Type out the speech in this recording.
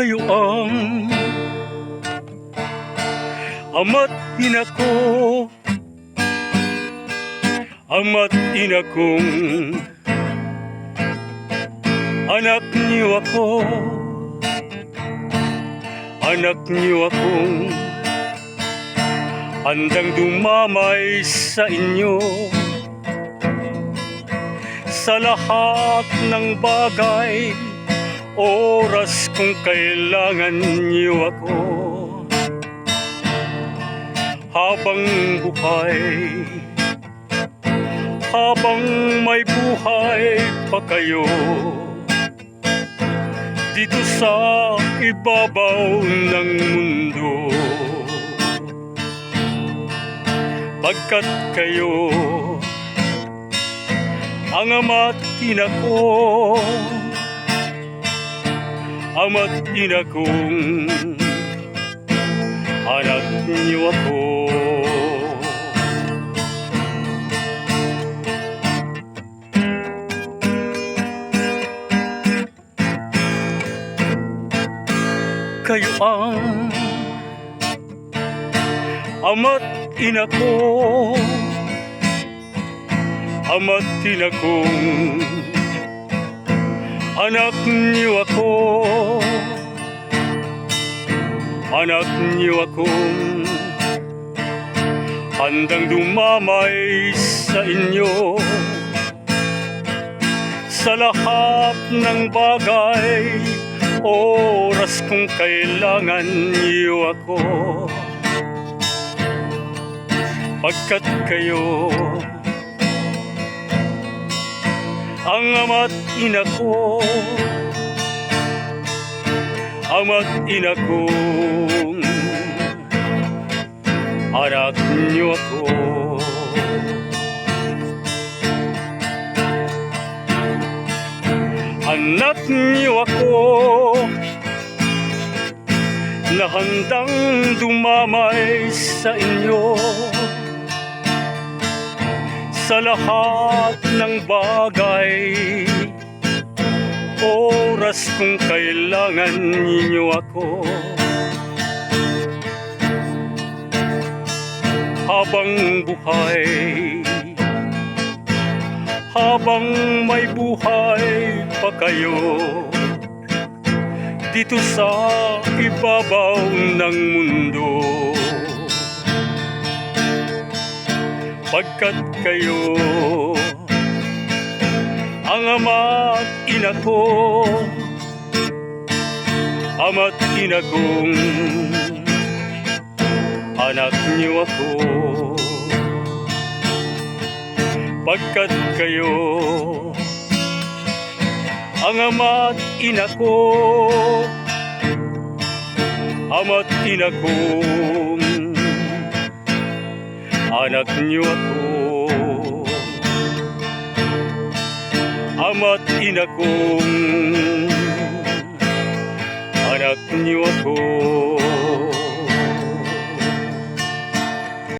Kayo ang ama't ina ko, ama't ina kong anak niyo ako, anak niyo akong handang dumamay sa inyo sa lahat ng bagay, oras kung kailangan niyo ako. Habang buhay, habang may buhay pa kayo dito sa ibabaw ng mundo, pagkat kayo ang ama't ina ko, ama't ina kong anak niyo ako. Kayo ang ama't ina ko, ama't ina kong anak niyo ako, anak niyo akong handang dumamay sa inyo sa lahat ng bagay, oras kung kailangan niyo ako. Pagkat kayo ang ama't ina ko, ama't ina kong anak niyo ako. Anak niyo ako na handang dumamay sa inyo sa lahat ng bagay, oras kung kailangan ninyo ako. Habang buhay, habang may buhay pa kayo dito sa ibabaw ng mundo, pagkat kayo ang ama't ina ko, ama't ina kong anak niyo ako. Pagkat kayo ang ama't ina ko, ama't ina kong anak niyo ako, ama't ina kong anak niyo ako.